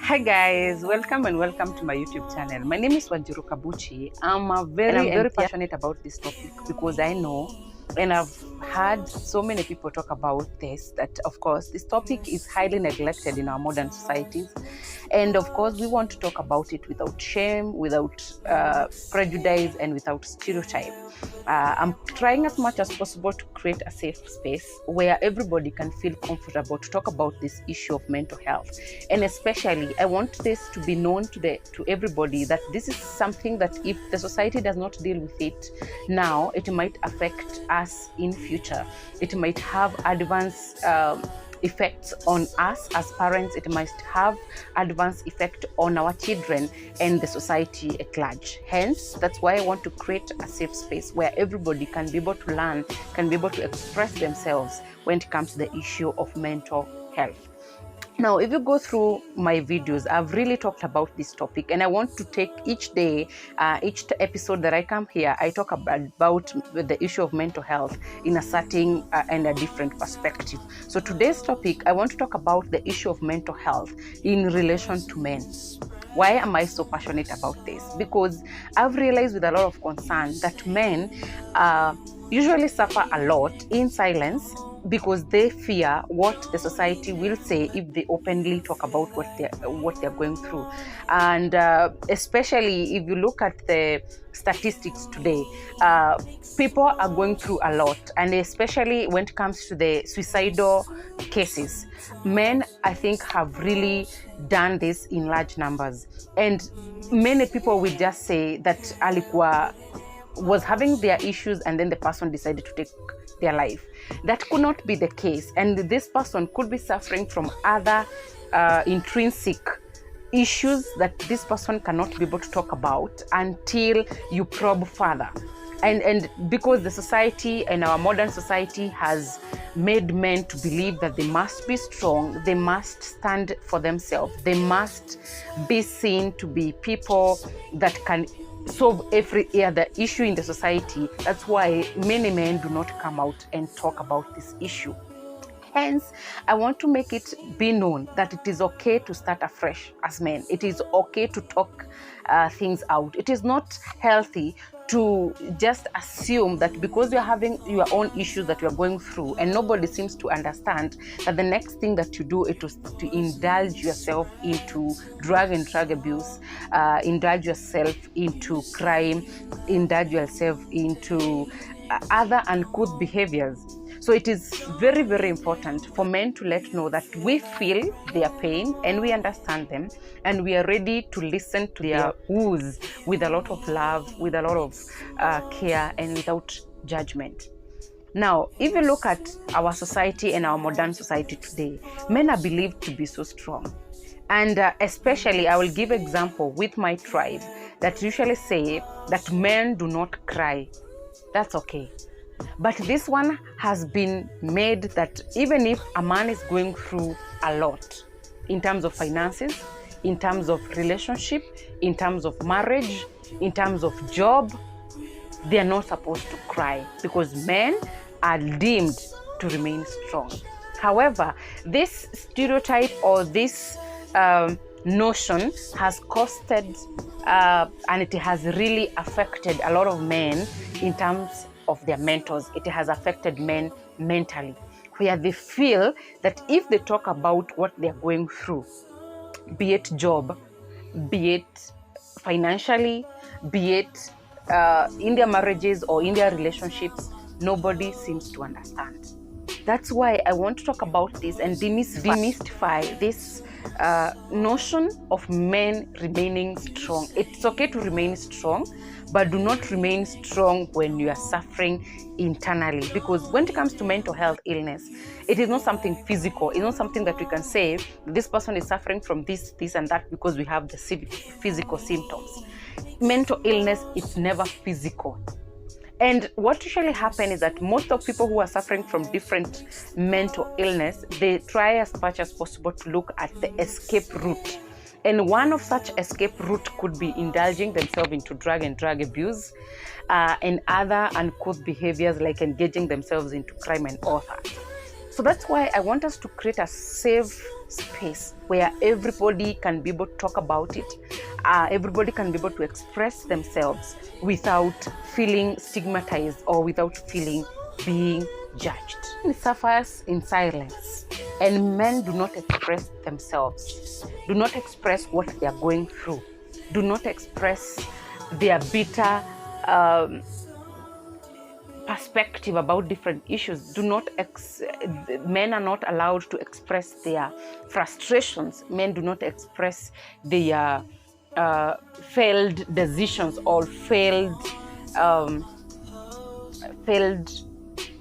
Hi guys, welcome to my YouTube channel. My name is Wanjiru Kabuchi. I'm very passionate about this topic because I know and I've heard so many people talk about this, that of course this topic is highly neglected in our modern societies, and of course we want to talk about it without shame, without prejudice, and without stereotype. I'm trying as much as possible to create a safe space where everybody can feel comfortable to talk about this issue of mental health. And especially, I want this to be known to everybody that this is something that if the society does not deal with it now, it might affect us in future. It might have adverse effects on us as parents. It might have adverse effect on our children and the society at large. Hence, that's why I want to create a safe space where everybody can be able to learn, can be able to express themselves when it comes to the issue of mental health. Now, if you go through my videos, I've really talked about this topic, and I want to take each day, each episode that I come here, I talk about the issue of mental health in a certain and a different perspective. So today's topic, I want to talk about the issue of mental health in relation to men. Why am I so passionate about this? Because I've realized with a lot of concern that men usually suffer a lot in silence because they fear what the society will say if they openly talk about what they're going through. And especially if you look at the statistics today, people are going through a lot, and especially when it comes to the suicidal cases, men, I think, have really done this in large numbers. And many people will just say that alikuwa was having their issues and then the person decided to take their life. That could not be the case, and this person could be suffering from other intrinsic issues that this person cannot be able to talk about until you probe further. And because the society and our modern society has made men to believe that they must be strong, they must stand for themselves, they must be seen to be people that can solve every other issue in the society. That's why many men do not come out and talk about this issue. Hence, I want to make it be known that it is okay to start afresh as men. It is okay to talk things out. It is not healthy to just assume that because you're having your own issues that you're going through and nobody seems to understand, that the next thing that you do is to indulge yourself into drug and drug abuse, indulge yourself into crime, indulge yourself into other uncouth behaviors. So it is very, very important for men to let know that we feel their pain and we understand them, and we are ready to listen to their woes with a lot of love, with a lot of care, and without judgment. Now, if you look at our society and our modern society today, men are believed to be so strong. And especially, I will give example with my tribe that usually say that men do not cry. That's okay. But this one has been made that even if a man is going through a lot in terms of finances, in terms of relationship, in terms of marriage, in terms of job, they are not supposed to cry because men are deemed to remain strong. However, this stereotype or this notion has costed and it has really affected a lot of men in terms of their mentors. It has affected men mentally, where they feel that if they talk about what they're going through, be it job, be it financially, be it in their marriages or in their relationships, nobody seems to understand. That's why I want to talk about this and demystify this notion of men remaining strong. It's okay to remain strong, but do not remain strong when you are suffering internally. Because when it comes to mental health illness, it is not something physical. It's not something that we can say this person is suffering from this, and that because we have the physical symptoms. Mental illness is never physical. And what usually happens is that most of people who are suffering from different mental illness, they try as much as possible to look at the escape route. And one of such escape route could be indulging themselves into drug and drug abuse and other uncouth behaviors like engaging themselves into crime and all that. So that's why I want us to create a safe space where everybody can be able to talk about it. Everybody can be able to express themselves without feeling stigmatized or without feeling being judged. It suffers in silence, and men do not express themselves, do not express what they are going through, do not express their bitter perspective about different issues. Men are not allowed to express their frustrations. Men do not express their failed decisions or failed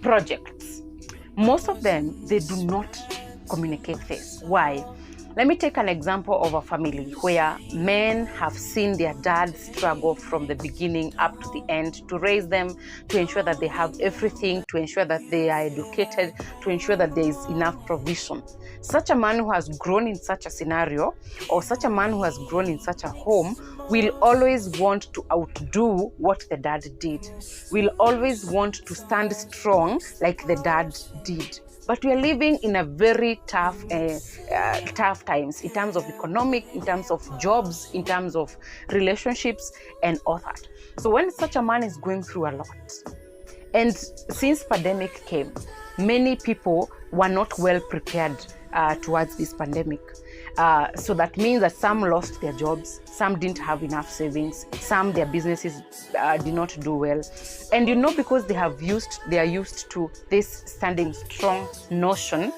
projects. Most of them, they do not communicate this. Why? Let me take an example of a family where men have seen their dad struggle from the beginning up to the end to raise them, to ensure that they have everything, to ensure that they are educated, to ensure that there is enough provision. Such a man who has grown in such a scenario, or such a man who has grown in such a home, will always want to outdo what the dad did, will always want to stand strong like the dad did. But we are living in a very tough times in terms of economic, in terms of jobs, in terms of relationships, and all that. So when such a man is going through a lot, and since pandemic came, many people were not well prepared towards this pandemic. So that means that some lost their jobs, some didn't have enough savings, some their businesses did not do well. And because they are used to this standing strong notion,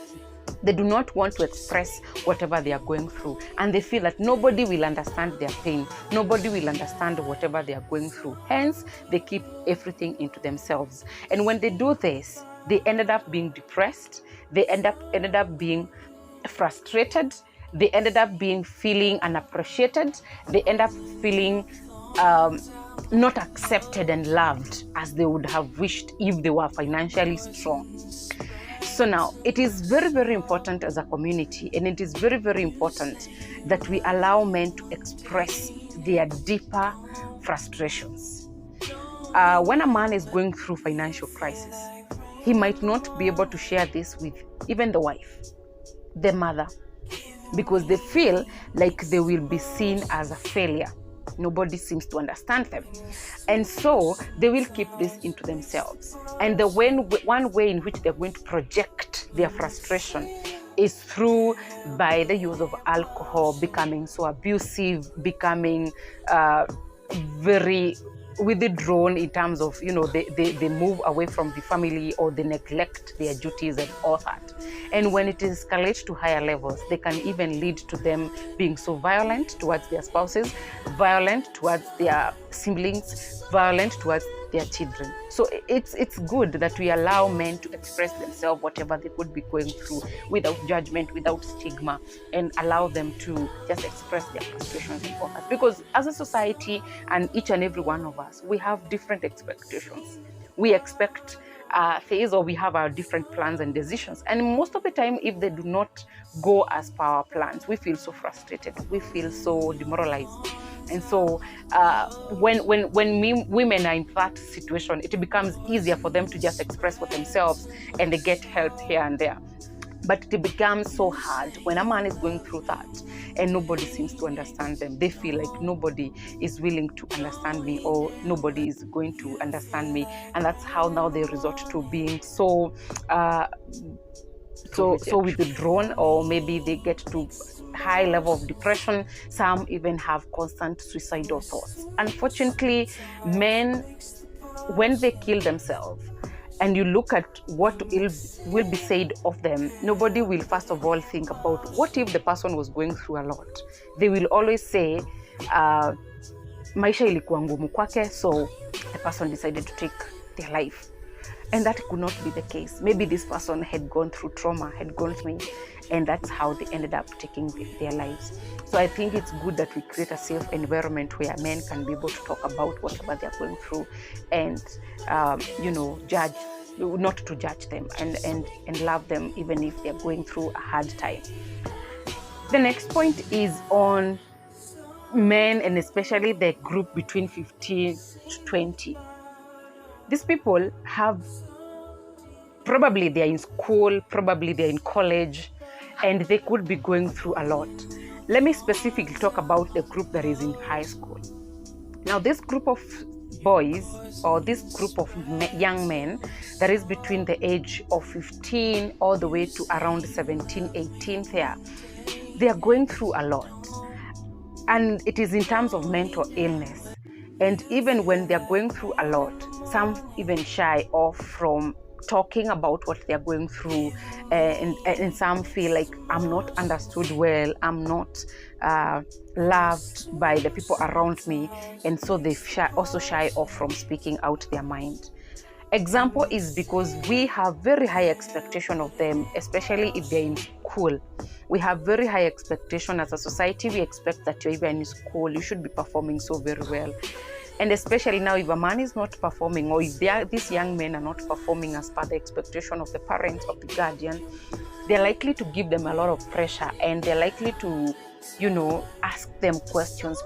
they do not want to express whatever they are going through. And they feel that nobody will understand their pain. Nobody will understand whatever they are going through. Hence, they keep everything into themselves. And when they do this, they ended up being depressed. They ended up being frustrated. They ended up feeling unappreciated. They end up feeling not accepted and loved as they would have wished if they were financially strong. So now, it is very, very important as a community, and it is very, very important that we allow men to express their deeper frustrations. When a man is going through financial crisis, he might not be able to share this with even the wife, the mother, because they feel like they will be seen as a failure. Nobody seems to understand them. And so they will keep this into themselves. And one way in which they're going to project their frustration is by the use of alcohol, becoming so abusive, becoming very withdrawn in terms of, they move away from the family, or they neglect their duties and all that. And when it escalates to higher levels, they can even lead to them being so violent towards their spouses, violent towards their siblings, violent towards their children. So it's good that we allow men to express themselves, whatever they could be going through, without judgment, without stigma, and allow them to just express their frustrations and all that. Because as a society, and each and every one of us, we have different expectations. We expect things, or we have our different plans and decisions. And most of the time, if they do not go as per our plans, we feel so frustrated. We feel so demoralized. And so when women are in that situation, it becomes easier for them to just express for themselves, and they get help here and there. But it becomes so hard when a man is going through that and nobody seems to understand them. They feel like nobody is willing to understand me, or nobody is going to understand me. And that's how now they resort to being so withdrawn, or maybe they get to high level of depression. Some even have constant suicidal thoughts. Unfortunately, men, when they kill themselves, and you look at what will be said of them, nobody will first of all think about what if the person was going through a lot. They will always say, maisha ilikuwa ngumu kwake, so the person decided to take their life. And that could not be the case. Maybe this person had gone through trauma, and that's how they ended up taking their lives. So I think it's good that we create a safe environment where men can be able to talk about whatever they're going through, and judge, not to judge them, and love them even if they're going through a hard time. The next point is on men, and especially the group between 15 to 20. These people have Probably they're in school, probably they're in college, and they could be going through a lot. Let me specifically talk about the group that is in high school. Now, this group of boys, or this group of young men that is between the age of 15 all the way to around 17, 18 there, they are going through a lot. And it is in terms of mental illness. And even when they're going through a lot, some even shy off from talking about what they're going through, and some feel like, I'm not understood well, I'm not loved by the people around me, and so they also shy off from speaking out their mind. Example is because we have very high expectation of them, especially if they're in school. We have very high expectation as a society. We expect that you're even in school, you should be performing so very well. And especially now, if a man is not performing, or if these young men are not performing as per the expectation of the parents, of the guardian, they're likely to give them a lot of pressure, and they're likely to, ask them questions,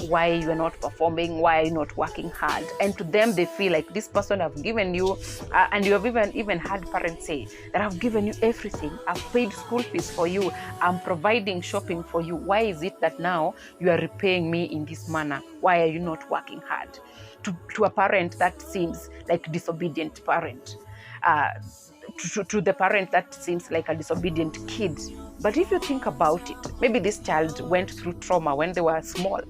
why you're not performing, why you're not working hard. And to them, they feel like, this person I've given you, and you have even had parents say that I've given you everything, I've paid school fees for you, I'm providing shopping for you, why is it that now you are repaying me in this manner? Why are you not working hard? To a parent, that seems like a disobedient parent. To the parent, that seems like a disobedient kid. But if you think about it, maybe this child went through trauma when they were small.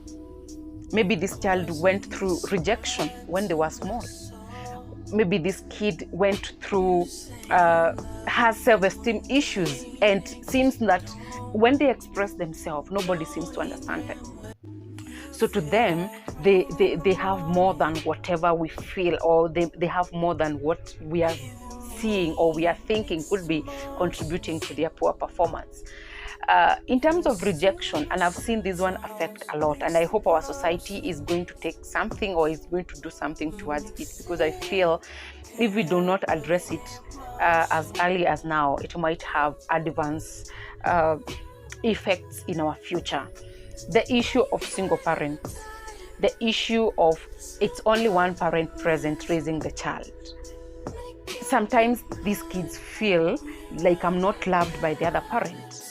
Maybe this child went through rejection when they were small. Maybe this kid went through, has self-esteem issues, and seems that when they express themselves, nobody seems to understand them. So to them, they have more than whatever we feel, or they have more than what we are seeing or we are thinking could be contributing to their poor performance. In terms of rejection, and I've seen this one affect a lot, and I hope our society is going to take something, or is going to do something towards it, because I feel if we do not address it as early as now, it might have adverse effects in our future. The issue of single parents, the issue of it's only one parent present raising the child. Sometimes these kids feel like, I'm not loved by the other parent.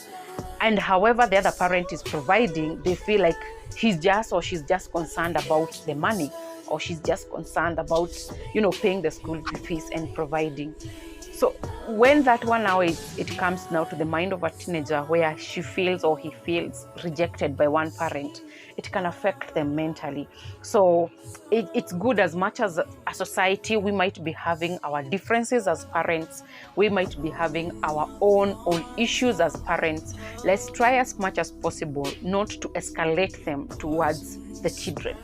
And however the other parent is providing, they feel like he's just or she's just concerned about the money, or she's just concerned about, paying the school fees and providing. So when that one now it comes now to the mind of a teenager, where she feels or he feels rejected by one parent, it can affect them mentally. So it's good, as much as a society, we might be having our differences as parents, we might be having our own issues as parents. Let's try as much as possible not to escalate them towards the children.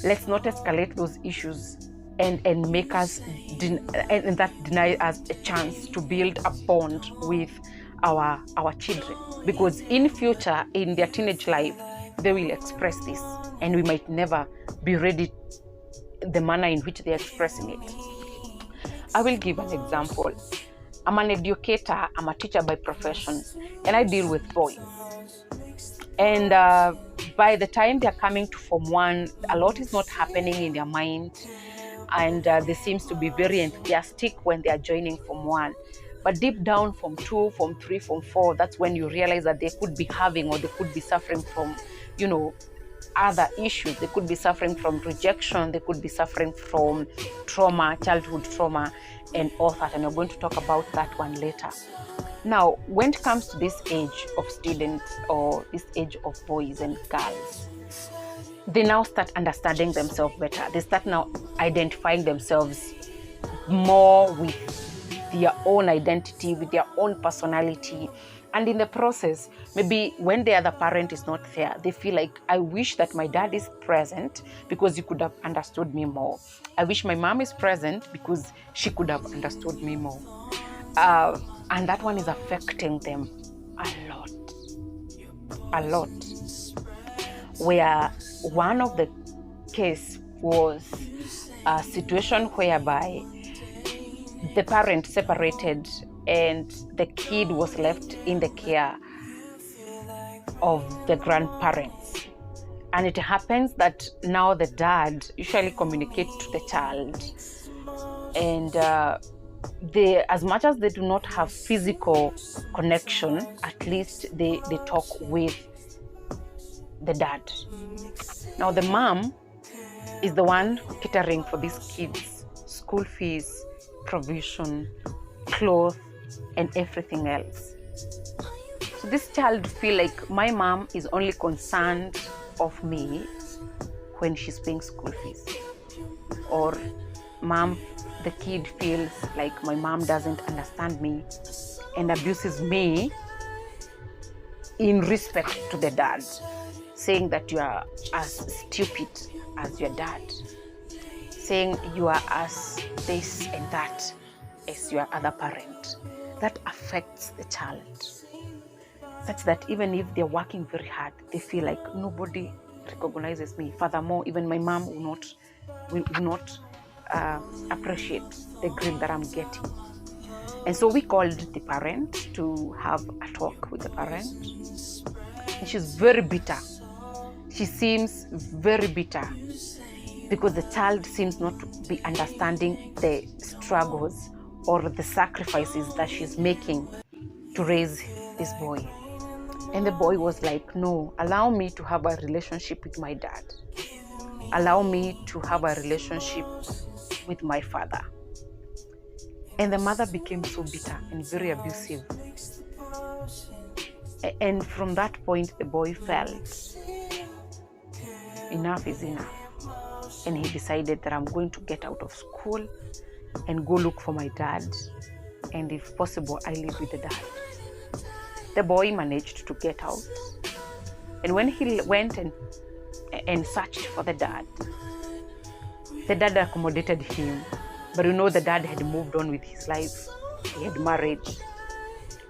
Let's not escalate those issues and make us and that deny us a chance to build a bond with our children, because in future, in their teenage life, they will express this, and we might never be ready the manner in which they're expressing it. I will give an example. I'm an educator, I'm a teacher by profession, and I deal with boys. And by the time they're coming to Form 1, a lot is not happening in their mind, and they seems to be very enthusiastic when they are joining Form 1. But deep down, Form 2, Form 3, Form 4, that's when you realize that they could be having, or they could be suffering from, other issues. They could be suffering from rejection, they could be suffering from trauma, childhood trauma, and all that. And we're going to talk about that one later. Now, when it comes to this age of students, or this age of boys and girls, they now start understanding themselves better. They start now identifying themselves more with their own identity, with their own personality. And in the process, maybe when the other parent is not there, they feel like, I wish that my dad is present because he could have understood me more. I wish my mom is present because she could have understood me more. And that one is affecting them a lot. Where one of the case was a situation whereby the parent separated and the kid was left in the care of the grandparents. And it happens that now the dad usually communicates to the child, and as much as they do not have physical connection, at least they talk with the dad. Now the mom is the one catering for these kids' school fees, provision, clothes, and everything else. So this child feel like my mom is only concerned of me when she's paying school fees, or the kid feels like my mom doesn't understand me and abuses me in respect to the dad, saying that you are as stupid as your dad, saying you are as this and that as your other parent. That affects the child, such that even if they're working very hard, they feel like nobody recognizes me. Furthermore, even my mom will not appreciate the grade that I'm getting. And so we called the parent to have a talk with the parent, and she's very bitter. She seems very bitter because the child seems not to be understanding the struggles or the sacrifices that she's making to raise this boy. And the boy was like, no, allow me to have a relationship with my dad. Allow me to have a relationship with my father. And the mother became so bitter and very abusive. And from that point, the boy felt enough is enough. And he decided that I'm going to get out of school and go look for my dad. And if possible, I live with the dad. The boy managed to get out. And when he went and searched for the dad accommodated him. But the dad had moved on with his life. He had married.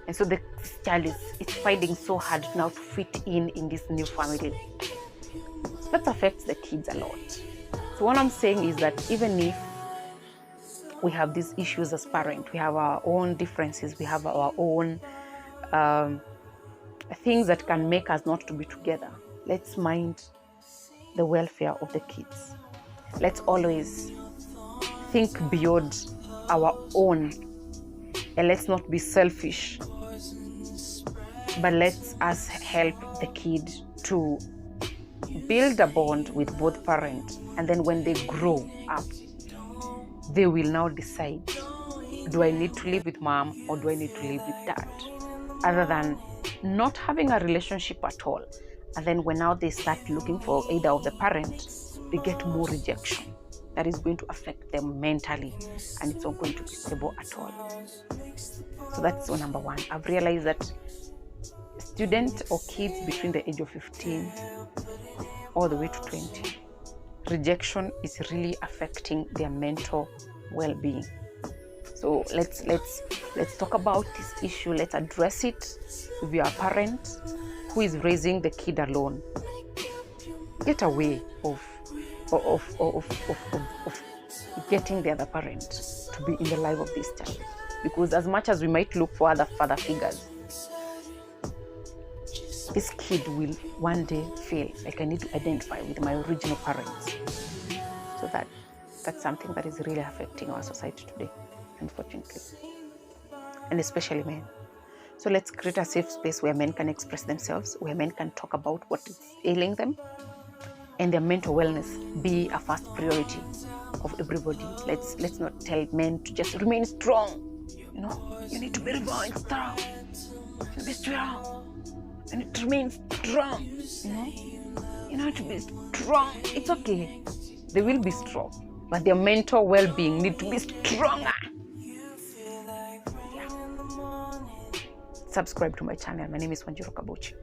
And so the child is finding so hard now to fit in this new family. So that affects the kids a lot. So what I'm saying is that even if we have these issues as parents, we have our own differences, we have our own things that can make us not to be together. Let's mind the welfare of the kids. Let's always think beyond our own, and let's not be selfish, but let's us help the kid to build a bond with both parents. And then when they grow up, they will now decide, do I need to live with mom or do I need to live with dad? Other than not having a relationship at all. And then when now they start looking for either of the parents, they get more rejection. That is going to affect them mentally, and it's not going to be stable at all. So that's number one. I've realized that students or kids between the age of 15 all the way to 20, rejection is really affecting their mental well-being. So let's talk about this issue. Let's address it. If you are a parent who is raising the kid alone, get away of getting the other parent to be in the life of this child. Because as much as we might look for other father figures, this kid will one day feel like I need to identify with my original parents. So that's something that is really affecting our society today, unfortunately, and especially men. So let's create a safe space where men can express themselves, where men can talk about what is ailing them, and their mental wellness be a first priority of everybody. Let's not tell men to just remain strong. You need to be remain strong. You be strong. You need to remain strong. You need to be strong. It's okay. They will be strong, but their mental well-being need to be stronger. Yeah. Subscribe to my channel. My name is Wanjiru Kabuchi.